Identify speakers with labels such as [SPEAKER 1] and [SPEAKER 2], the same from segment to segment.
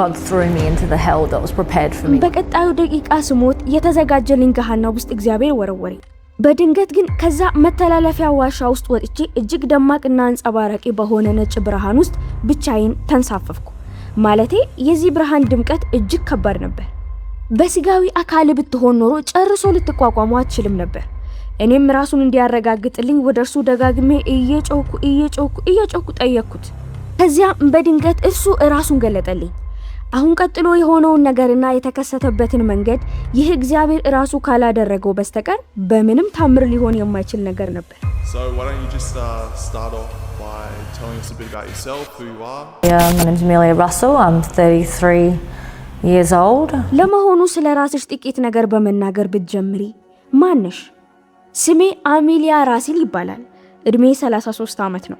[SPEAKER 1] God threw me into the hell that was prepared for me.
[SPEAKER 2] በቀጣዩ ደቂቃ ስሞት የተዘጋጀልኝ ገሃነም ውስጥ እግዚአብሔር ወረወረኝ። በድንገት ግን ከዛ መተላለፊያ ዋሻ ውስጥ ወጥቼ እጅግ ደማቅና አንጸባራቂ በሆነ ነጭ ብርሃን ውስጥ ብቻዬን ተንሳፈፍኩ። ማለቴ የዚህ ብርሃን ድምቀት እጅግ ከባድ ነበር። በስጋዊ አካል ብትሆን ኖሮ ጨርሶ ልትቋቋመው አትችልም ነበር። እኔም ራሱን እንዲያረጋግጥልኝ ወደርሱ ደጋግሜ እየጮኩ ጠየቅኩት። ከዚያ በድንገት እሱ ራሱን ገለጠልኝ። አሁን ቀጥሎ የሆነውን ነገርና የተከሰተበትን መንገድ ይህ እግዚአብሔር ራሱ ካላደረገው በስተቀር በምንም ታምር ሊሆን የማይችል ነገር ነበር።
[SPEAKER 3] So why don't you just start off by telling us a bit about yourself, who you are?
[SPEAKER 1] Yeah, my name's Amelia Russell. I'm 33 years old.
[SPEAKER 2] ለመሆኑ ስለ ራስሽ ጥቂት ነገር በመናገር ብትጀምሪ ማንሽ? ስሜ አሜሊያ ራሲል ይባላል። እድሜ 33 ዓመት ነው።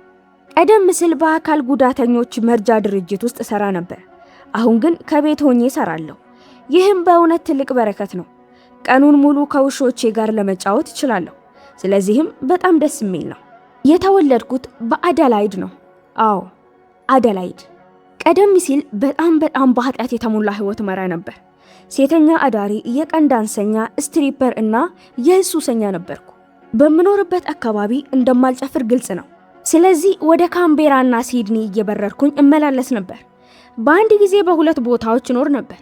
[SPEAKER 2] ቀደም ሲል በአካል ጉዳተኞች መርጃ ድርጅት ውስጥ ሰራ ነበር። አሁን ግን ከቤት ሆኜ ሰራለሁ። ይህም በእውነት ትልቅ በረከት ነው። ቀኑን ሙሉ ከውሾቼ ጋር ለመጫወት እችላለሁ። ስለዚህም በጣም ደስ የሚል ነው። የተወለድኩት በአደላይድ ነው። አዎ አደላይድ። ቀደም ሲል በጣም በኃጢአት የተሞላ ህይወት መራ ነበር። ሴተኛ አዳሪ፣ የቀን ዳንሰኛ፣ ስትሪፐር እና የሱሰኛ ነበርኩ። በምኖርበት አካባቢ እንደማልጨፍር ግልጽ ነው። ስለዚህ ወደ ካምቤራና ሲድኒ እየበረርኩኝ እመላለስ ነበር። በአንድ ጊዜ በሁለት ቦታዎች እኖር ነበር።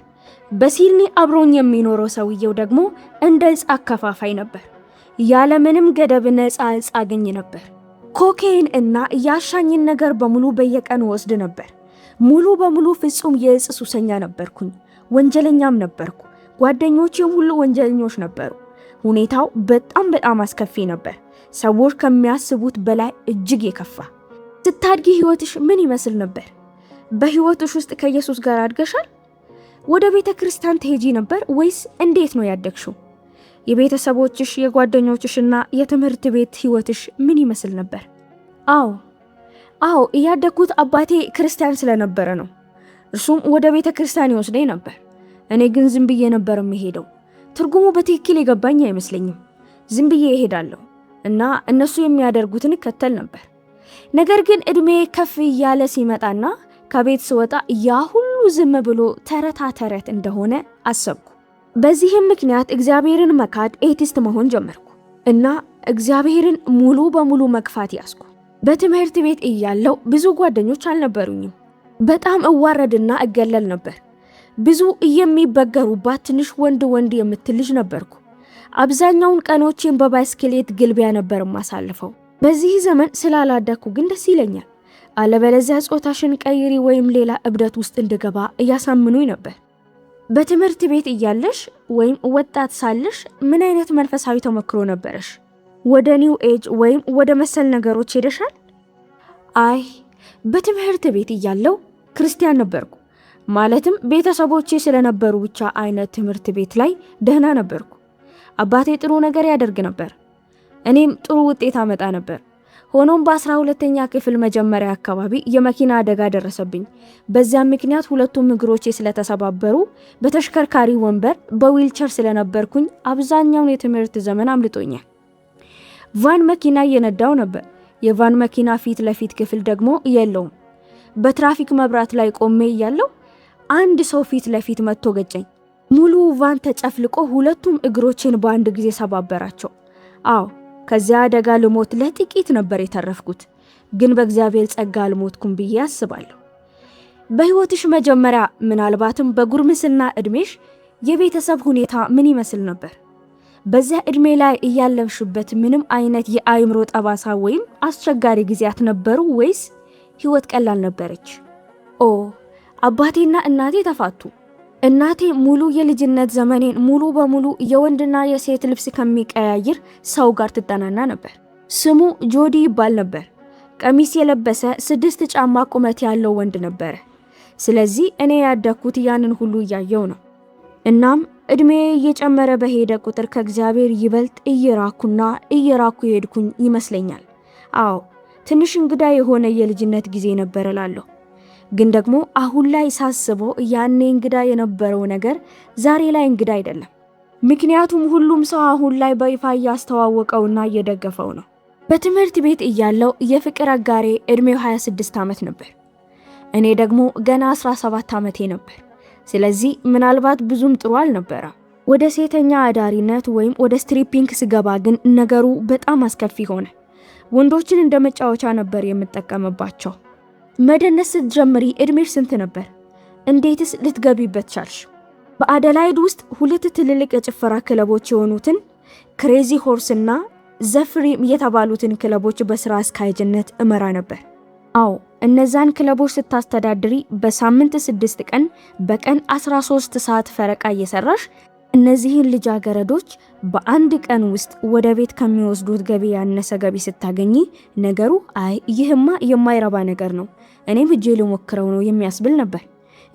[SPEAKER 2] በሲድኒ አብሮኝ የሚኖረው ሰውየው ደግሞ እንደ ዕፅ አከፋፋይ ነበር። ያለምንም ገደብ ነፃ ዕፅ አገኝ ነበር። ኮኬይን እና ያሻኝን ነገር በሙሉ በየቀኑ ወስድ ነበር። ሙሉ በሙሉ ፍጹም የዕፅ ሱሰኛ ነበርኩኝ። ወንጀለኛም ነበርኩ። ጓደኞቼም ሁሉ ወንጀለኞች ነበሩ። ሁኔታው በጣም አስከፊ ነበር። ሰዎች ከሚያስቡት በላይ እጅግ የከፋ። ስታድጊ ህይወትሽ ምን ይመስል ነበር? በህይወትሽ ውስጥ ከኢየሱስ ጋር አድገሻል? ወደ ቤተ ክርስቲያን ትሄጂ ነበር ወይስ እንዴት ነው ያደግሽው? የቤተሰቦችሽ፣ የጓደኞችሽና የትምህርት ቤት ህይወትሽ ምን ይመስል ነበር? አዎ ያደግኩት አባቴ ክርስቲያን ስለነበረ ነው። እርሱም ወደ ቤተ ክርስቲያን ይወስደኝ ነበር። እኔ ግን ዝም ብዬ ነበር የምሄደው። ትርጉሙ በትክክል የገባኝ አይመስለኝም። ዝም ብዬ እሄዳለሁ እና እነሱ የሚያደርጉትን እከተል ነበር። ነገር ግን እድሜ ከፍ እያለ ሲመጣና ከቤት ስወጣ ያ ሁሉ ዝም ብሎ ተረት እንደሆነ አሰብኩ። በዚህም ምክንያት እግዚአብሔርን መካድ፣ ኤቲስት መሆን ጀመርኩ እና እግዚአብሔርን ሙሉ በሙሉ መግፋት ያዝኩ። በትምህርት ቤት እያለሁ ብዙ ጓደኞች አልነበሩኝም። በጣም እዋረድና እገለል ነበር። ብዙ የሚበገሩባት ትንሽ ወንድ የምትል ልጅ ነበርኩ። አብዛኛውን ቀኖቼን በባይስክሌት ግልቢያ ነበር ማሳልፈው። በዚህ ዘመን ስላላደኩ ግን ደስ ይለኛል። አለበለዚያ ጾታሽን ቀይሪ ወይም ሌላ እብደት ውስጥ እንድገባ እያሳምኑኝ ነበር። በትምህርት ቤት እያለሽ ወይም ወጣት ሳለሽ ምን አይነት መንፈሳዊ ተሞክሮ ነበረሽ? ወደ ኒው ኤጅ ወይም ወደ መሰል ነገሮች ሄደሻል? አይ በትምህርት ቤት እያለሁ ክርስቲያን ነበርኩ። ማለትም ቤተሰቦቼ ስለነበሩ ብቻ አይነት ትምህርት ቤት ላይ ደህና ነበርኩ። አባቴ ጥሩ ነገር ያደርግ ነበር። እኔም ጥሩ ውጤት አመጣ ነበር። ሆኖም በ12ኛ ክፍል መጀመሪያ አካባቢ የመኪና አደጋ ደረሰብኝ። በዚያም ምክንያት ሁለቱም እግሮቼ ስለተሰባበሩ በተሽከርካሪ ወንበር በዊልቸር ስለነበርኩኝ አብዛኛውን የትምህርት ዘመን አምልጦኛል። ቫን መኪና እየነዳው ነበር። የቫን መኪና ፊት ለፊት ክፍል ደግሞ የለውም። በትራፊክ መብራት ላይ ቆሜ እያለሁ አንድ ሰው ፊት ለፊት መጥቶ ገጨኝ። ሙሉ ቫን ተጨፍልቆ ሁለቱም እግሮቼን በአንድ ጊዜ ሰባበራቸው። ከዚያ አደጋ ልሞት ለጥቂት ነበር የተረፍኩት። ግን በእግዚአብሔር ጸጋ አልሞትኩም ብዬ አስባለሁ። በህይወትሽ መጀመሪያ ምናልባትም በጉርምስና እድሜሽ የቤተሰብ ሁኔታ ምን ይመስል ነበር? በዚያ እድሜ ላይ እያለፍሽበት ምንም አይነት የአይምሮ ጠባሳ ወይም አስቸጋሪ ጊዜያት ነበሩ ወይስ ህይወት ቀላል ነበረች? አባቴና እናቴ ተፋቱ። እናቴ ሙሉ የልጅነት ዘመኔን ሙሉ በሙሉ የወንድና የሴት ልብስ ከሚቀያይር ሰው ጋር ትጠናና ነበር። ስሙ ጆዲ ይባል ነበር። ቀሚስ የለበሰ 6 ጫማ ቁመት ያለው ወንድ ነበር። ስለዚህ እኔ ያደኩት ያንን ሁሉ እያየው ነው። እናም እድሜ እየጨመረ በሄደ ቁጥር ከእግዚአብሔር ይበልጥ እየራኩ ሄድኩኝ ይመስለኛል። ትንሽ እንግዳ የሆነ የልጅነት ጊዜ ነበር እላለሁ። ግን ደግሞ አሁን ላይ ሳስበው ያኔ እንግዳ የነበረው ነገር ዛሬ ላይ እንግዳ አይደለም። ምክንያቱም ሁሉም ሰው አሁን ላይ በይፋ ያስተዋወቀውና እየደገፈው ነው። በትምህርት ቤት እያለው የፍቅር አጋሬ እድሜው 26 ዓመት ነበር። እኔ ደግሞ ገና 17 ዓመቴ ነበር። ስለዚህ ምናልባት ብዙም ጥሩ አልነበረም። ወደ ሴተኛ አዳሪነት ወይም ወደ ስትሪፒንግ ስገባ ግን ነገሩ በጣም አስከፊ ሆነ። ወንዶችን እንደ መጫወቻ ነበር የምጠቀምባቸው። መደነስ ስትጀምሪ እድሜሽ ስንት ነበር? እንዴትስ ልትገቢበት ቻልሽ? በአደላይድ ውስጥ 2 ትልልቅ የጭፈራ ክለቦች የሆኑትን ክሬዚ ሆርስ እና ዘፍሪም የተባሉትን ክለቦች በስራ አስኪያጅነት እመራ ነበር። አዎ እነዛን ክለቦች ስታስተዳድሪ በሳምንት 6 ቀን በቀን 13 ሰዓት ፈረቃ እየሰራሽ እነዚህን ልጃገረዶች በአንድ ቀን ውስጥ ወደ ቤት ከሚወስዱት ገቢ ያነሰ ገቢ ስታገኚ ነገሩ አይ ይህማ የማይረባ ነገር ነው፣ እኔም ሄጄ ልሞክረው ነው የሚያስብል ነበር።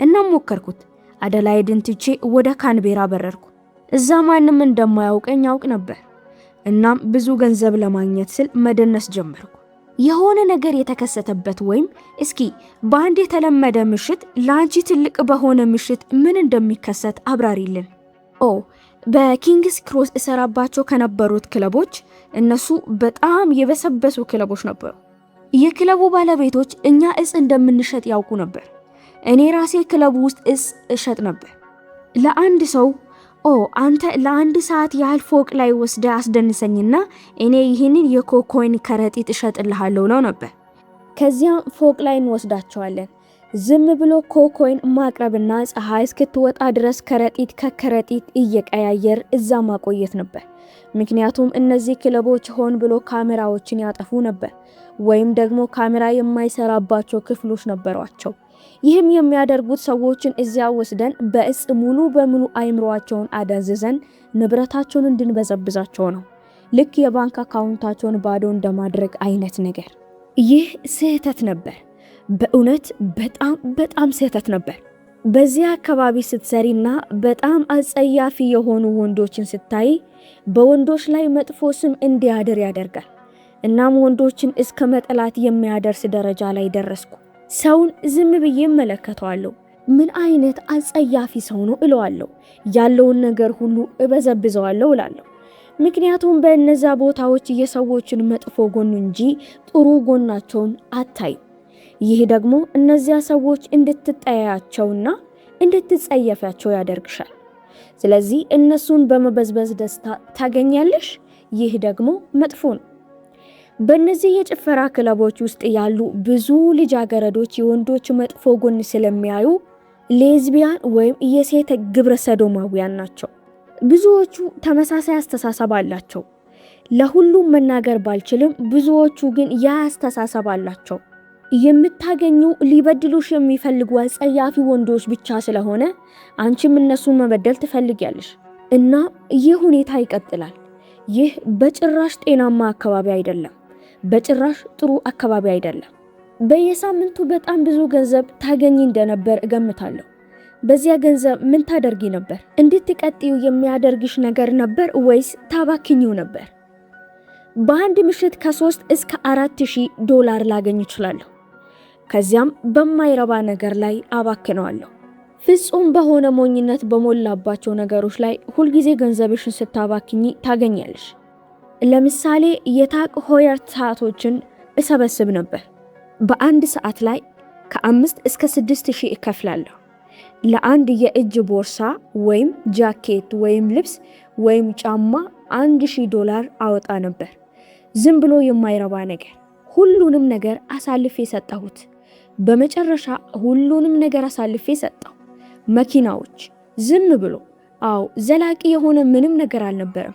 [SPEAKER 2] እናም ሞከርኩት። አደላይድን ትቼ ወደ ካንቤራ በረርኩ። እዛ ማንም እንደማያውቀኝ ያውቅ ነበር። እናም ብዙ ገንዘብ ለማግኘት ስል መደነስ ጀመርኩ። የሆነ ነገር የተከሰተበት ወይም እስኪ በአንድ የተለመደ ምሽት ለአንቺ ትልቅ በሆነ ምሽት ምን እንደሚከሰት አብራሪልን። በኪንግስ ክሮስ እሰራባቸው ከነበሩት ክለቦች እነሱ በጣም የበሰበሱ ክለቦች ነበሩ። የክለቡ ባለቤቶች እኛ እጽ እንደምንሸጥ ያውቁ ነበር። እኔ ራሴ ክለቡ ውስጥ እጽ እሸጥ ነበር። ለአንድ ሰው አንተ ለአንድ ሰዓት ያህል ፎቅ ላይ ወስደ አስደንሰኝና እኔ ይህንን የኮኮይን ከረጢት እሸጥልሃለሁ ነው ነበር። ከዚያም ፎቅ ላይ እንወስዳቸዋለን። ዝም ብሎ ኮኮይን ማቅረብና ፀሐይ እስክትወጣ ድረስ ከረጢት ከከረጢት እየቀያየር እዛ ማቆየት ነበር። ምክንያቱም እነዚህ ክለቦች ሆን ብሎ ካሜራዎችን ያጠፉ ነበር፣ ወይም ደግሞ ካሜራ የማይሰራባቸው ክፍሎች ነበሯቸው። ይህም የሚያደርጉት ሰዎችን እዚያ ወስደን በእጽ ሙሉ በሙሉ አይምሮአቸውን አደንዝዘን ንብረታቸውን እንድንበዘብዛቸው ነው። ልክ የባንክ አካውንታቸውን ባዶ እንደማድረግ አይነት ነገር። ይህ ስህተት ነበር። በእውነት በጣም ስህተት ነበር። በዚያ አካባቢ ስትሰሪና በጣም አጸያፊ የሆኑ ወንዶችን ስታይ በወንዶች ላይ መጥፎ ስም እንዲያድር ያደርጋል። እናም ወንዶችን እስከ መጠላት የሚያደርስ ደረጃ ላይ ደረስኩ። ሰውን ዝም ብዬ እመለከተዋለሁ። ምን አይነት አጸያፊ ሰው ነው እለዋለሁ። ያለውን ነገር ሁሉ እበዘብዘዋለሁ እላለሁ። ምክንያቱም በእነዛ ቦታዎች የሰዎችን መጥፎ ጎን እንጂ ጥሩ ጎናቸውን አታይም። ይህ ደግሞ እነዚያ ሰዎች እንድትጠያቸውና እንድትጸየፋቸው ያደርግሻል። ስለዚህ እነሱን በመበዝበዝ ደስታ ታገኛለሽ። ይህ ደግሞ መጥፎ ነው። በእነዚህ የጭፈራ ክለቦች ውስጥ ያሉ ብዙ ልጃገረዶች የወንዶች መጥፎ ጎን ስለሚያዩ ሌዝቢያን ወይም የሴት ግብረ ሰዶማውያን ናቸው። ብዙዎቹ ተመሳሳይ አስተሳሰብ አላቸው። ለሁሉም መናገር ባልችልም ብዙዎቹ ግን ያ አስተሳሰብ አላቸው። የምታገኙ ሊበድሉሽ የሚፈልጉ አጸያፊ ወንዶች ብቻ ስለሆነ አንቺም እነሱን መበደል ትፈልጊያለሽ። እና ይህ ሁኔታ ይቀጥላል። ይህ በጭራሽ ጤናማ አካባቢ አይደለም። በጭራሽ ጥሩ አካባቢ አይደለም። በየሳምንቱ በጣም ብዙ ገንዘብ ታገኝ እንደነበር እገምታለሁ። በዚያ ገንዘብ ምን ታደርጊ ነበር? እንድትቀጥዩ የሚያደርግሽ ነገር ነበር ወይስ ታባክኚው ነበር? በአንድ ምሽት ከ3 እስከ 4,000 ዶላር ላገኝ እችላለሁ። ከዚያም በማይረባ ነገር ላይ አባክነዋለሁ። ፍጹም በሆነ ሞኝነት በሞላባቸው ነገሮች ላይ ሁልጊዜ ገንዘብሽን ስታባክኚ ታገኛለሽ። ለምሳሌ የታቅ ሆየር ሰዓቶችን እሰበስብ ነበር። በአንድ ሰዓት ላይ ከ5 እስከ 6,000 እከፍላለሁ። ለአንድ የእጅ ቦርሳ ወይም ጃኬት ወይም ልብስ ወይም ጫማ 1,000 ዶላር አወጣ ነበር። ዝም ብሎ የማይረባ ነገር። ሁሉንም ነገር አሳልፌ ሰጠሁት። በመጨረሻ ሁሉንም ነገር አሳልፌ ሰጠሁ። መኪናዎች፣ ዝም ብሎ ዘላቂ የሆነ ምንም ነገር አልነበረም።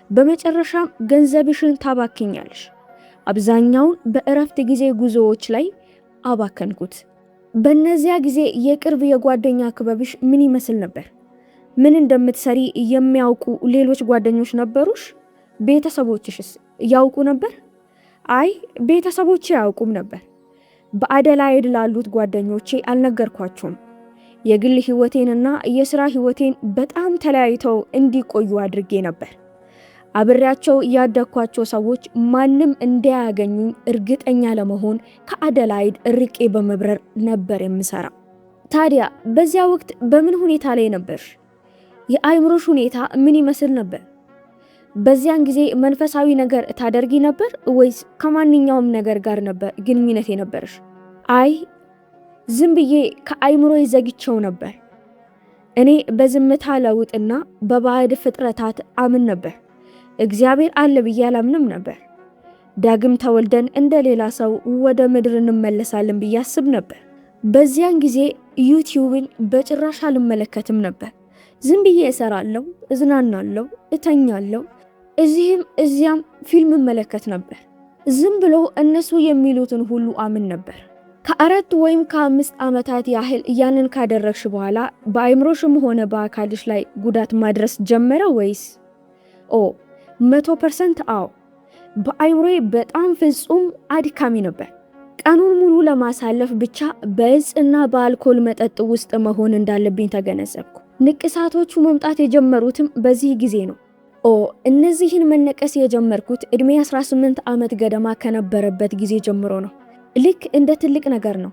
[SPEAKER 2] በመጨረሻም ገንዘብሽን ታባክኛለሽ። አብዛኛውን በእረፍት ጊዜ ጉዞዎች ላይ አባከንኩት። በእነዚያ ጊዜ የቅርብ የጓደኛ ክበብሽ ምን ይመስል ነበር? ምን እንደምትሰሪ የሚያውቁ ሌሎች ጓደኞች ነበሩሽ? ቤተሰቦችሽስ ያውቁ ነበር? አይ ቤተሰቦቼ አያውቁም ነበር። በአደላይድ ላሉት ጓደኞቼ አልነገርኳቸውም። የግል ህይወቴንና የሥራ ህይወቴን በጣም ተለያይተው እንዲቆዩ አድርጌ ነበር። አብሬያቸው ያደግኳቸው ሰዎች ማንም እንዳያገኙኝ እርግጠኛ ለመሆን ከአደላይድ ርቄ በመብረር ነበር የምሰራው። ታዲያ በዚያ ወቅት በምን ሁኔታ ላይ ነበርሽ? የአይምሮሽ ሁኔታ ምን ይመስል ነበር? በዚያን ጊዜ መንፈሳዊ ነገር ታደርጊ ነበር ወይስ ከማንኛውም ነገር ጋር ነበር ግንኙነት የነበርሽ? አይ ዝም ብዬ ከአይምሮ ዘግቼው ነበር። እኔ በዝምታ ለውጥና በባዕድ ፍጥረታት አምን ነበር። እግዚአብሔር አለ ብዬ አላምንም ነበር። ዳግም ተወልደን እንደ ሌላ ሰው ወደ ምድር እንመለሳለን ብዬ አስብ ነበር። በዚያን ጊዜ ዩቲዩብን በጭራሽ አልመለከትም ነበር። ዝም ብዬ እሰራለሁ፣ እዝናናለሁ፣ እተኛለሁ፣ እዚህም እዚያም ፊልም እመለከት ነበር። ዝም ብሎ እነሱ የሚሉትን ሁሉ አምን ነበር። ከ4 ወይም ከ5 ዓመታት ያህል ያንን ካደረግሽ በኋላ በአይምሮሽም ሆነ በአካልሽ ላይ ጉዳት ማድረስ ጀመረ ወይስ? 100% አዎ። በአይምሮዬ በጣም ፍጹም አድካሚ ነበር። ቀኑን ሙሉ ለማሳለፍ ብቻ በእጽና በአልኮል መጠጥ ውስጥ መሆን እንዳለብኝ ተገነዘብኩ። ንቅሳቶቹ መምጣት የጀመሩትም በዚህ ጊዜ ነው። እነዚህን መነቀስ የጀመርኩት ዕድሜ 18 ዓመት ገደማ ከነበረበት ጊዜ ጀምሮ ነው። ልክ እንደ ትልቅ ነገር ነው።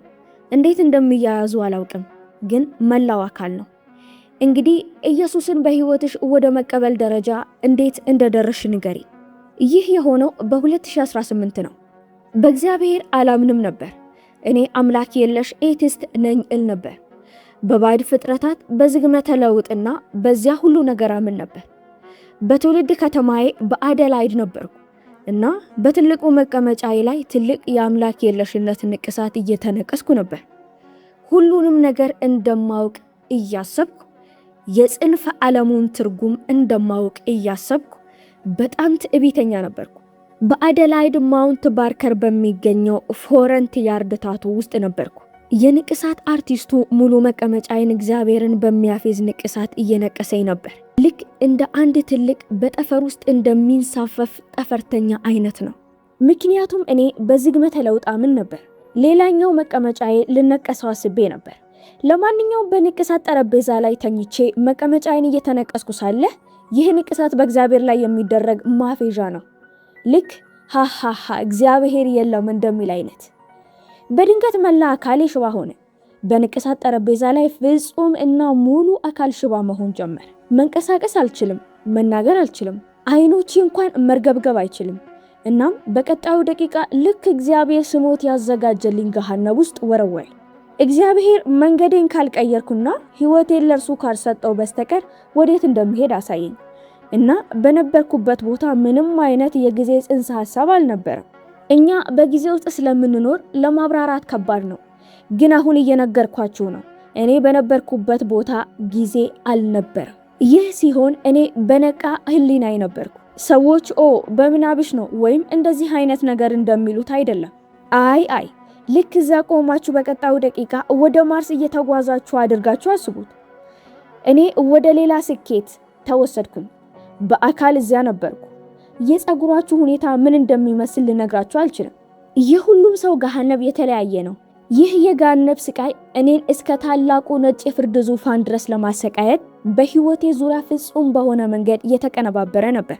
[SPEAKER 2] እንዴት እንደሚያያዙ አላውቅም፣ ግን መላው አካል ነው። እንግዲህ ኢየሱስን በሕይወትሽ ወደ መቀበል ደረጃ እንዴት እንደደረሽ ንገሪ። ይህ የሆነው በ2018 ነው። በእግዚአብሔር አላምንም ነበር። እኔ አምላክ የለሽ ኤቲስት ነኝ እል ነበር። በባዕድ ፍጥረታት በዝግመተ ለውጥና በዚያ ሁሉ ነገር አምን ነበር። በትውልድ ከተማዬ በአደላይድ ነበርኩ እና በትልቁ መቀመጫዬ ላይ ትልቅ የአምላክ የለሽነት ንቅሳት እየተነቀስኩ ነበር። ሁሉንም ነገር እንደማውቅ እያሰብኩ፣ የጽንፈ ዓለሙን ትርጉም እንደማውቅ እያሰብኩ በጣም ትዕቢተኛ ነበርኩ። በአደላይድ ማውንት ባርከር በሚገኘው ፎረንት ያርድ ታቱ ውስጥ ነበርኩ። የንቅሳት አርቲስቱ ሙሉ መቀመጫዬን እግዚአብሔርን በሚያፌዝ ንቅሳት እየነቀሰኝ ነበር። ልክ እንደ አንድ ትልቅ በጠፈር ውስጥ እንደሚንሳፈፍ ጠፈርተኛ አይነት ነው። ምክንያቱም እኔ በዝግመተ ለውጥ አምን ነበር። ሌላኛው መቀመጫዬ ልነቀሰው አስቤ ነበር። ለማንኛውም በንቅሳት ጠረጴዛ ላይ ተኝቼ መቀመጫዬን እየተነቀስኩ ሳለ ይህ ንቅሳት በእግዚአብሔር ላይ የሚደረግ ማፌዣ ነው። ልክ ሃሃሃ እግዚአብሔር የለም እንደሚል አይነት። በድንገት መላ አካሌ ሽባ ሆነ። በንቅሳት ጠረጴዛ ላይ ፍጹም እና ሙሉ አካል ሽባ መሆን ጀመረ። መንቀሳቀስ አልችልም፣ መናገር አልችልም፣ አይኖቼ እንኳን መርገብገብ አይችልም። እናም በቀጣዩ ደቂቃ ልክ እግዚአብሔር ስሞት ያዘጋጀልኝ ገሃነም ውስጥ ወረወረኝ። እግዚአብሔር መንገዴን ካልቀየርኩና ሕይወቴን ለእርሱ ካልሰጠው በስተቀር ወዴት እንደምሄድ አሳየኝ እና በነበርኩበት ቦታ ምንም አይነት የጊዜ ጽንሰ ሐሳብ አልነበረም። እኛ በጊዜ ውስጥ ስለምንኖር ለማብራራት ከባድ ነው፣ ግን አሁን እየነገርኳችሁ ነው። እኔ በነበርኩበት ቦታ ጊዜ አልነበረም። ይህ ሲሆን እኔ በነቃ ህሊናዬ ነበርኩ። ሰዎች በምናብሽ ነው ወይም እንደዚህ አይነት ነገር እንደሚሉት አይደለም። አይ ልክ እዛ ቆማችሁ በቀጣዩ ደቂቃ ወደ ማርስ እየተጓዛችሁ አድርጋችሁ አስቡት። እኔ ወደ ሌላ ስኬት ተወሰድኩኝ። በአካል እዚያ ነበርኩ። የፀጉራችሁ ሁኔታ ምን እንደሚመስል ልነግራችሁ አልችልም። የሁሉም ሰው ገሃነም የተለያየ ነው። ይህ የገሃነም ስቃይ እኔን እስከ ታላቁ ነጭ የፍርድ ዙፋን ድረስ ለማሰቃየት በህይወቴ ዙሪያ ፍጹም በሆነ መንገድ እየተቀነባበረ ነበር።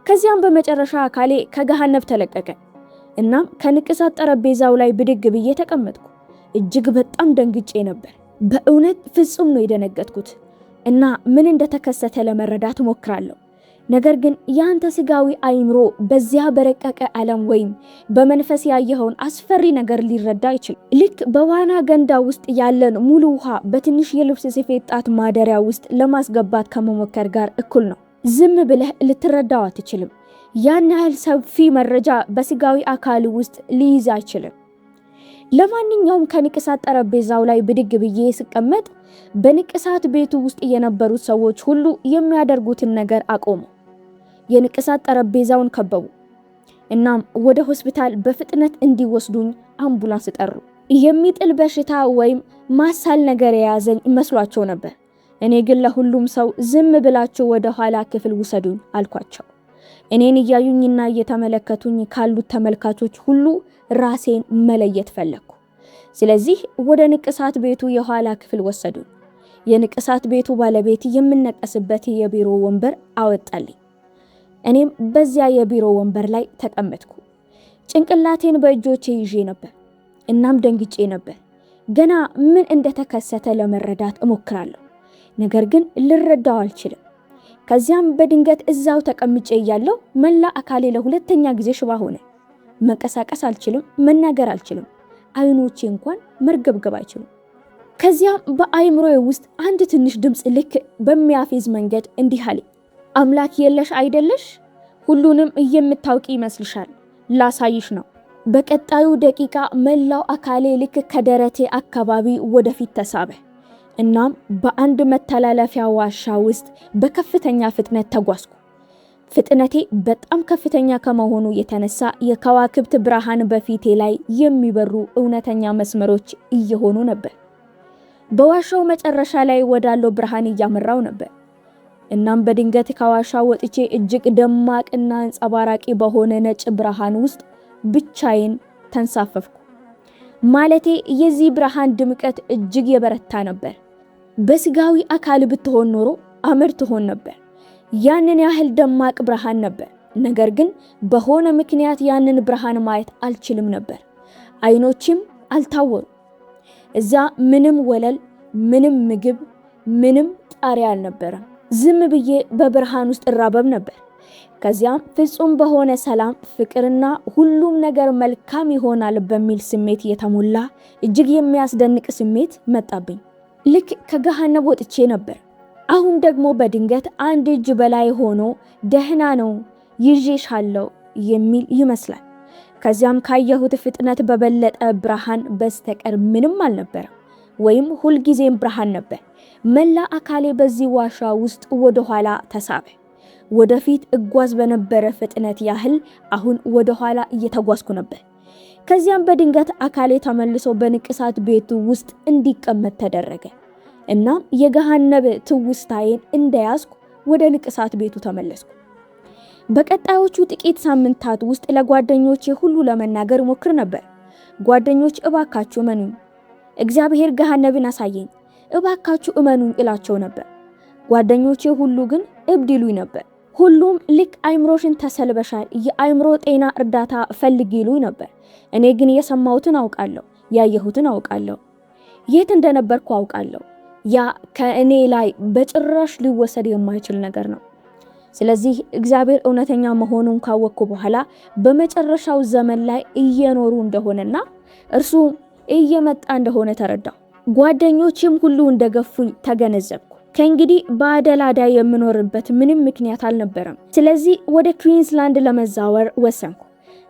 [SPEAKER 2] ከዚያም በመጨረሻ አካሌ ከገሃነም ተለቀቀ። እናም ከንቅሳት ጠረጴዛው ላይ ብድግ ብዬ ተቀመጥኩ። እጅግ በጣም ደንግጬ ነበር። በእውነት ፍጹም ነው የደነገጥኩት እና ምን እንደተከሰተ ለመረዳት ሞክራለሁ። ነገር ግን ያንተ ስጋዊ አይምሮ በዚያ በረቀቀ ዓለም ወይም በመንፈስ ያየኸውን አስፈሪ ነገር ሊረዳ አይችልም። ልክ በዋና ገንዳ ውስጥ ያለን ሙሉ ውሃ በትንሽ የልብስ ስፌት ጣት ማደሪያ ውስጥ ለማስገባት ከመሞከር ጋር እኩል ነው። ዝም ብለህ ልትረዳው አትችልም። ያን ያህል ሰፊ መረጃ በስጋዊ አካል ውስጥ ሊይዝ አይችልም። ለማንኛውም ከንቅሳት ጠረጴዛው ላይ ብድግ ብዬ ስቀመጥ በንቅሳት ቤቱ ውስጥ የነበሩት ሰዎች ሁሉ የሚያደርጉትን ነገር አቆሙ። የንቅሳት ጠረጴዛውን ከበቡ። እናም ወደ ሆስፒታል በፍጥነት እንዲወስዱኝ አምቡላንስ ጠሩ። የሚጥል በሽታ ወይም ማሳል ነገር የያዘኝ መስሏቸው ነበር። እኔ ግን ለሁሉም ሰው ዝም ብላችሁ ወደ ኋላ ክፍል ውሰዱኝ አልኳቸው። እኔን እያዩኝና እየተመለከቱኝ ካሉት ተመልካቾች ሁሉ ራሴን መለየት ፈለኩ። ስለዚህ ወደ ንቅሳት ቤቱ የኋላ ክፍል ወሰዱኝ። የንቅሳት ቤቱ ባለቤት የምነቀስበት የቢሮ ወንበር አወጣልኝ። እኔም በዚያ የቢሮ ወንበር ላይ ተቀመጥኩ። ጭንቅላቴን በእጆቼ ይዤ ነበር። እናም ደንግጬ ነበር። ገና ምን እንደተከሰተ ለመረዳት እሞክራለሁ፣ ነገር ግን ልረዳው አልችልም። ከዚያም በድንገት እዛው ተቀምጬ እያለሁ መላ አካሌ ለሁለተኛ ጊዜ ሽባ ሆነ። መንቀሳቀስ አልችልም፣ መናገር አልችልም። አይኖቼ እንኳን መርገብገብ አይችሉም። ከዚያም በአይምሮዬ ውስጥ አንድ ትንሽ ድምፅ ልክ በሚያፌዝ መንገድ እንዲህ አለኝ፣ አምላክ የለሽ አይደለሽ? ሁሉንም የምታውቂ ይመስልሻል? ላሳይሽ ነው። በቀጣዩ ደቂቃ መላው አካሌ ልክ ከደረቴ አካባቢ ወደፊት ተሳበ። እናም በአንድ መተላለፊያ ዋሻ ውስጥ በከፍተኛ ፍጥነት ተጓዝኩ። ፍጥነቴ በጣም ከፍተኛ ከመሆኑ የተነሳ የከዋክብት ብርሃን በፊቴ ላይ የሚበሩ እውነተኛ መስመሮች እየሆኑ ነበር። በዋሻው መጨረሻ ላይ ወዳለው ብርሃን እያመራው ነበር። እናም በድንገት ከዋሻው ወጥቼ እጅግ ደማቅና አንጸባራቂ በሆነ ነጭ ብርሃን ውስጥ ብቻዬን ተንሳፈፍኩ። ማለቴ የዚህ ብርሃን ድምቀት እጅግ የበረታ ነበር። በስጋዊ አካል ብትሆን ኖሮ አመድ ትሆን ነበር። ያንን ያህል ደማቅ ብርሃን ነበር። ነገር ግን በሆነ ምክንያት ያንን ብርሃን ማየት አልችልም ነበር። አይኖችም አልታወሩ። እዛ ምንም ወለል፣ ምንም ምግብ፣ ምንም ጣሪያ አልነበረም። ዝም ብዬ በብርሃን ውስጥ እራበብ ነበር። ከዚያም ፍጹም በሆነ ሰላም፣ ፍቅርና ሁሉም ነገር መልካም ይሆናል በሚል ስሜት የተሞላ እጅግ የሚያስደንቅ ስሜት መጣብኝ። ልክ ከገሃነም ወጥቼ ነበር። አሁን ደግሞ በድንገት አንድ እጅ በላይ ሆኖ ደህና ነው ይዤሻለሁ የሚል ይመስላል። ከዚያም ካየሁት ፍጥነት በበለጠ ብርሃን በስተቀር ምንም አልነበረም፣ ወይም ሁልጊዜም ብርሃን ነበር። መላ አካሌ በዚህ ዋሻ ውስጥ ወደ ኋላ ተሳበ። ወደፊት እጓዝ በነበረ ፍጥነት ያህል አሁን ወደ ኋላ እየተጓዝኩ ነበር። ከዚያም በድንገት አካሌ ተመልሶ በንቅሳት ቤቱ ውስጥ እንዲቀመጥ ተደረገ። እናም የገሃነብ ትውስታዬን እንደያዝኩ ወደ ንቅሳት ቤቱ ተመለስኩ። በቀጣዮቹ ጥቂት ሳምንታት ውስጥ ለጓደኞቼ ሁሉ ለመናገር ሞክር ነበር። ጓደኞች እባካችሁ እመኑኝ፣ እግዚአብሔር ገሃነብን አሳየኝ፣ እባካችሁ እመኑኝ እላቸው ነበር። ጓደኞቼ ሁሉ ግን እብድ ይሉኝ ነበር። ሁሉም ልክ አይምሮሽን ተሰልበሻል፣ የአይምሮ ጤና እርዳታ ፈልጊ ይሉኝ ነበር። እኔ ግን የሰማሁትን አውቃለሁ፣ ያየሁትን አውቃለሁ፣ የት እንደነበርኩ አውቃለሁ። ያ ከእኔ ላይ በጭራሽ ሊወሰድ የማይችል ነገር ነው። ስለዚህ እግዚአብሔር እውነተኛ መሆኑን ካወቅኩ በኋላ በመጨረሻው ዘመን ላይ እየኖሩ እንደሆነና እርሱ እየመጣ እንደሆነ ተረዳሁ። ጓደኞችም ሁሉ እንደገፉኝ ተገነዘብኩ። ከእንግዲህ በአደላዳ የምኖርበት ምንም ምክንያት አልነበረም። ስለዚህ ወደ ኩዊንስላንድ ለመዛወር ወሰንኩ።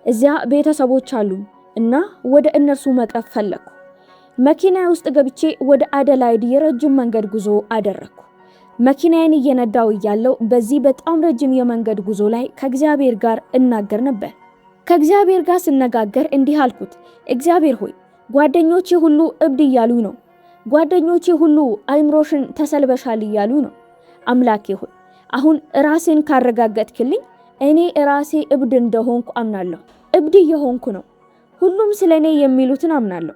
[SPEAKER 2] እዚያ ቤተሰቦች አሉ እና ወደ እነርሱ መቅረብ ፈለግኩ። መኪና ውስጥ ገብቼ ወደ አደላይድ የረጅም መንገድ ጉዞ አደረግኩ። መኪናዬን እየነዳው እያለው በዚህ በጣም ረጅም የመንገድ ጉዞ ላይ ከእግዚአብሔር ጋር እናገር ነበር። ከእግዚአብሔር ጋር ስነጋገር እንዲህ አልኩት፣ እግዚአብሔር ሆይ ጓደኞቼ ሁሉ እብድ እያሉኝ ነው። ጓደኞቼ ሁሉ አይምሮሽን ተሰልበሻል እያሉኝ ነው። አምላኬ ሆይ አሁን ራሴን ካረጋገጥክልኝ እኔ ራሴ እብድ እንደሆንኩ አምናለሁ። እብድ እየሆንኩ ነው። ሁሉም ስለኔ የሚሉትን አምናለሁ።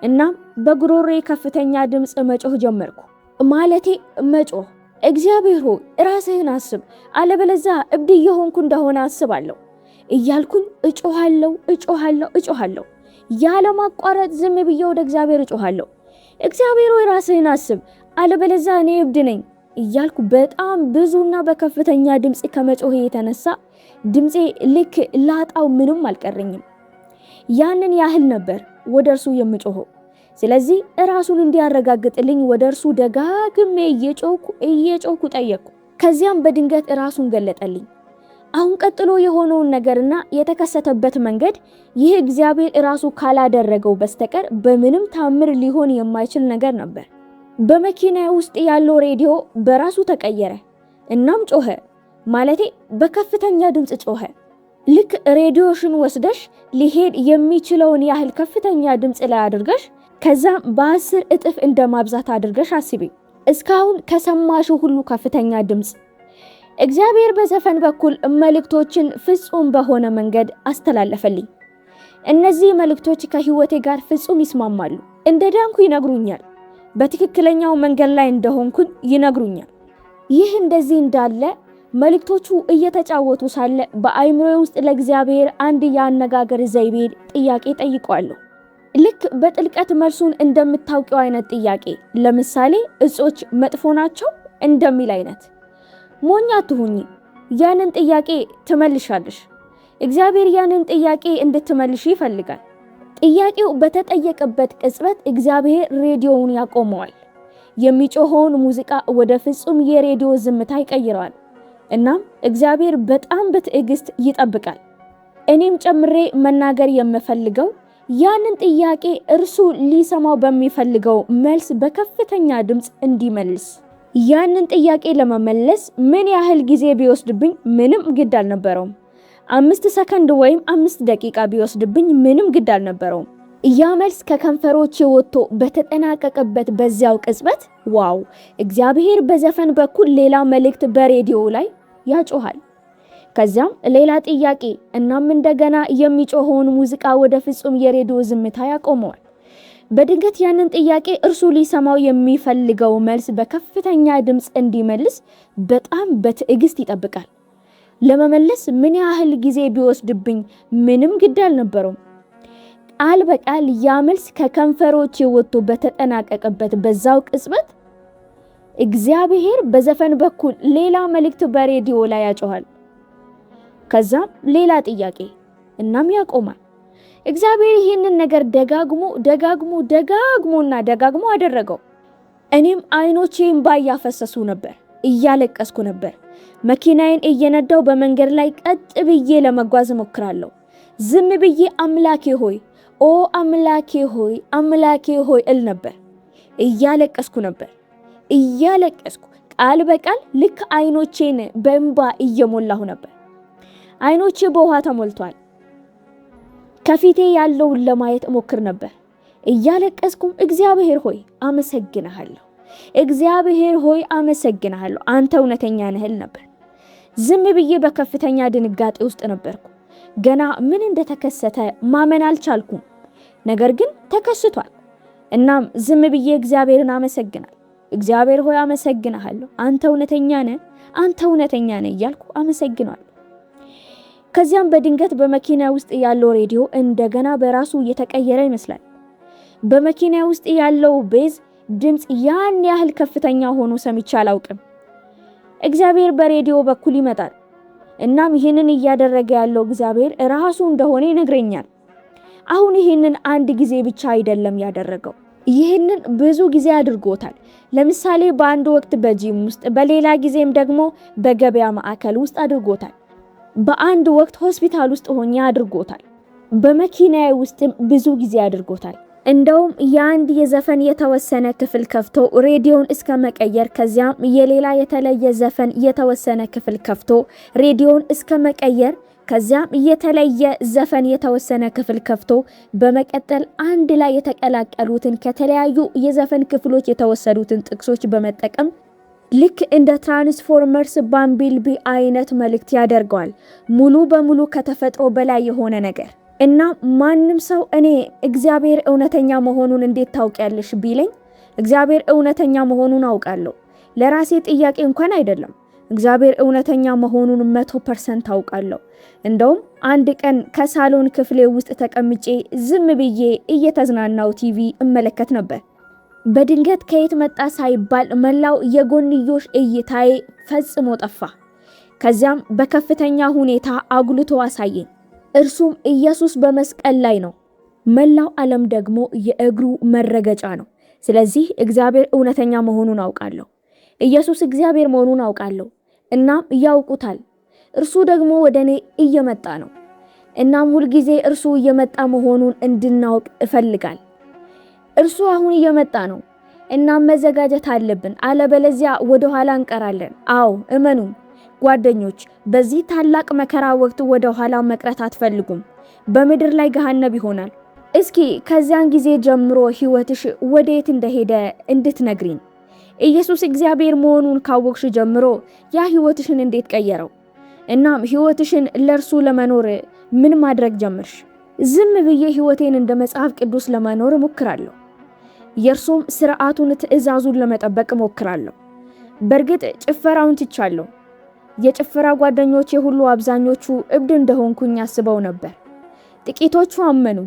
[SPEAKER 2] እናም በጉሮሬ ከፍተኛ ድምፅ መጮህ ጀመርኩ። ማለቴ መጮህ፣ እግዚአብሔር ሆይ ራስህን አስብ፣ አለበለዚያ እብድ እየሆንኩ እንደሆነ አስባለሁ እያልኩኝ እጮሃለሁ። ያለማቋረጥ ዝም ብዬ ወደ እግዚአብሔር እጮሃለሁ። እግዚአብሔር ሆይ ራስህን አስብ፣ አለበለዚያ እኔ እብድ ነኝ እያልኩ በጣም ብዙና በከፍተኛ ድምፅ ከመጮህ የተነሳ ድምፄ ልክ ላጣው ምንም አልቀረኝም። ያንን ያህል ነበር ወደ እርሱ የምጮኸው። ስለዚህ ራሱን እንዲያረጋግጥልኝ ወደ እርሱ ደጋግሜ እየጮኩ ጠየቅኩ። ከዚያም በድንገት ራሱን ገለጠልኝ። አሁን ቀጥሎ የሆነውን ነገርና የተከሰተበት መንገድ ይህ እግዚአብሔር ራሱ ካላደረገው በስተቀር በምንም ታምር ሊሆን የማይችል ነገር ነበር። በመኪና ውስጥ ያለው ሬዲዮ በራሱ ተቀየረ። እናም ጮኸ። ማለቴ በከፍተኛ ድምፅ ጮኸ። ልክ ሬዲዮሽን ወስደሽ ሊሄድ የሚችለውን ያህል ከፍተኛ ድምፅ ላይ አድርገሽ ከዛም በ10 እጥፍ እንደማብዛት አድርገሽ አስቢ። እስካሁን ከሰማሽው ሁሉ ከፍተኛ ድምፅ። እግዚአብሔር በዘፈን በኩል መልእክቶችን ፍጹም በሆነ መንገድ አስተላለፈልኝ። እነዚህ መልእክቶች ከህይወቴ ጋር ፍጹም ይስማማሉ። እንደ ዳንኩ ይነግሩኛል። በትክክለኛው መንገድ ላይ እንደሆንኩኝ ይነግሩኛል። ይህ እንደዚህ እንዳለ መልእክቶቹ እየተጫወቱ ሳለ በአይምሮዬ ውስጥ ለእግዚአብሔር አንድ የአነጋገር ዘይቤ ጥያቄ ጠይቀዋለሁ። ልክ በጥልቀት መልሱን እንደምታውቂው አይነት ጥያቄ። ለምሳሌ እጾች መጥፎ ናቸው እንደሚል አይነት። ሞኝ አትሁኚ፣ ያንን ጥያቄ ትመልሻለሽ። እግዚአብሔር ያንን ጥያቄ እንድትመልሽ ይፈልጋል። ጥያቄው በተጠየቀበት ቅጽበት እግዚአብሔር ሬዲዮውን ያቆመዋል። የሚጮኸውን ሙዚቃ ወደ ፍጹም የሬዲዮ ዝምታ ይቀይረዋል። እናም እግዚአብሔር በጣም በትዕግስት ይጠብቃል። እኔም ጨምሬ መናገር የምፈልገው ያንን ጥያቄ እርሱ ሊሰማው በሚፈልገው መልስ በከፍተኛ ድምፅ እንዲመልስ። ያንን ጥያቄ ለመመለስ ምን ያህል ጊዜ ቢወስድብኝ ምንም ግድ አልነበረውም። 5 ሰከንድ ወይም 5 ደቂቃ ቢወስድብኝ ምንም ግድ አልነበረውም። ያ መልስ ከከንፈሮቼ ወጥቶ በተጠናቀቀበት በዚያው ቅጽበት ዋው! እግዚአብሔር በዘፈን በኩል ሌላ መልእክት በሬዲዮ ላይ ያጮሃል። ከዚያም ሌላ ጥያቄ፣ እናም እንደገና የሚጮኸውን ሙዚቃ ወደ ፍጹም የሬዲዮ ዝምታ ያቆመዋል። በድንገት ያንን ጥያቄ እርሱ ሊሰማው የሚፈልገው መልስ በከፍተኛ ድምፅ እንዲመልስ በጣም በትዕግስት ይጠብቃል። ለመመለስ ምን ያህል ጊዜ ቢወስድብኝ ምንም ግድ አልነበረውም። ቃል በቃል ያ መልስ ከከንፈሮቼ ወጥቶ በተጠናቀቀበት በዛው ቅጽበት እግዚአብሔር በዘፈን በኩል ሌላ መልእክት በሬዲዮ ላይ ያጮሃል። ከዛም ሌላ ጥያቄ፣ እናም ያቆማል። እግዚአብሔር ይህንን ነገር ደጋግሞ አደረገው። እኔም አይኖቼን ባያፈሰሱ ነበር፣ እያለቀስኩ ነበር። መኪናዬን እየነዳው በመንገድ ላይ ቀጥ ብዬ ለመጓዝ ሞክራለሁ። ዝም ብዬ አምላኬ ሆይ፣ ኦ አምላኬ ሆይ፣ አምላኬ ሆይ እል ነበር። እያለቀስኩ ነበር፣ እያለቀስኩ ቃል በቃል ልክ አይኖቼን በእንባ እየሞላሁ ነበር። አይኖቼ በውሃ ተሞልቷል። ከፊቴ ያለውን ለማየት ሞክር ነበር። እያለቀስኩም እግዚአብሔር ሆይ አመሰግንሃለሁ፣ እግዚአብሔር ሆይ አመሰግንሃለሁ፣ አንተ እውነተኛ ነህ እል ነበር። ዝም ብዬ በከፍተኛ ድንጋጤ ውስጥ ነበርኩ። ገና ምን እንደተከሰተ ማመን አልቻልኩም። ነገር ግን ተከስቷል። እናም ዝም ብዬ እግዚአብሔርን አመሰግናለሁ። እግዚአብሔር ሆይ አመሰግንሃለሁ፣ አንተ እውነተኛ ነህ፣ አንተ እውነተኛ ነህ እያልኩ አመሰግናለሁ። ከዚያም በድንገት በመኪና ውስጥ ያለው ሬዲዮ እንደገና በራሱ እየተቀየረ ይመስላል። በመኪና ውስጥ ያለው ቤዝ ድምፅ ያን ያህል ከፍተኛ ሆኖ ሰምቼ አላውቅም። እግዚአብሔር በሬዲዮ በኩል ይመጣል። እናም ይህንን እያደረገ ያለው እግዚአብሔር ራሱ እንደሆነ ይነግረኛል። አሁን ይህንን አንድ ጊዜ ብቻ አይደለም ያደረገው፣ ይህንን ብዙ ጊዜ አድርጎታል። ለምሳሌ በአንድ ወቅት በጂም ውስጥ፣ በሌላ ጊዜም ደግሞ በገበያ ማዕከል ውስጥ አድርጎታል። በአንድ ወቅት ሆስፒታል ውስጥ ሆኜ አድርጎታል። በመኪናዬ ውስጥም ብዙ ጊዜ አድርጎታል። እንደውም የአንድ የዘፈን የተወሰነ ክፍል ከፍቶ ሬዲዮን እስከ መቀየር፣ ከዚያም የሌላ የተለየ ዘፈን የተወሰነ ክፍል ከፍቶ ሬዲዮን እስከ መቀየር፣ ከዚያም የተለየ ዘፈን የተወሰነ ክፍል ከፍቶ በመቀጠል አንድ ላይ የተቀላቀሉትን ከተለያዩ የዘፈን ክፍሎች የተወሰዱትን ጥቅሶች በመጠቀም ልክ እንደ ትራንስፎርመርስ ባምቢልቢ አይነት መልእክት ያደርገዋል። ሙሉ በሙሉ ከተፈጥሮ በላይ የሆነ ነገር እና ማንም ሰው እኔ እግዚአብሔር እውነተኛ መሆኑን እንዴት ታውቂያለሽ ቢለኝ እግዚአብሔር እውነተኛ መሆኑን አውቃለሁ። ለራሴ ጥያቄ እንኳን አይደለም፣ እግዚአብሔር እውነተኛ መሆኑን 100% አውቃለሁ። እንደውም አንድ ቀን ከሳሎን ክፍሌ ውስጥ ተቀምጬ ዝም ብዬ እየተዝናናው ቲቪ እመለከት ነበር። በድንገት ከየት መጣ ሳይባል መላው የጎንዮሽ እይታዬ ፈጽሞ ጠፋ። ከዚያም በከፍተኛ ሁኔታ አጉልቶ አሳየኝ። እርሱም ኢየሱስ በመስቀል ላይ ነው። መላው ዓለም ደግሞ የእግሩ መረገጫ ነው። ስለዚህ እግዚአብሔር እውነተኛ መሆኑን አውቃለሁ። ኢየሱስ እግዚአብሔር መሆኑን አውቃለሁ። እናም ያውቁታል። እርሱ ደግሞ ወደኔ እየመጣ ነው። እናም ሁልጊዜ እርሱ እየመጣ መሆኑን እንድናውቅ እፈልጋል። እርሱ አሁን እየመጣ ነው። እናም መዘጋጀት አለብን፣ አለበለዚያ ወደ ኋላ እንቀራለን። አዎ እመኑን ጓደኞች፣ በዚህ ታላቅ መከራ ወቅት ወደ ኋላ መቅረት አትፈልጉም። በምድር ላይ ገሃነብ ይሆናል። እስኪ ከዚያን ጊዜ ጀምሮ ህይወትሽ ወዴት እንደሄደ እንድትነግሪን። ኢየሱስ እግዚአብሔር መሆኑን ካወቅሽ ጀምሮ ያ ህይወትሽን እንዴት ቀየረው? እናም ህይወትሽን ለእርሱ ለመኖር ምን ማድረግ ጀመርሽ? ዝም ብዬ ህይወቴን እንደ መጽሐፍ ቅዱስ ለመኖር እሞክራለሁ። የእርሱም ስርዓቱን ትእዛዙን ለመጠበቅ እሞክራለሁ። በእርግጥ ጭፈራውን ትቻለሁ። የጭፈራ ጓደኞቼ ሁሉ አብዛኞቹ እብድ እንደሆንኩኝ አስበው ነበር። ጥቂቶቹ አመኑ።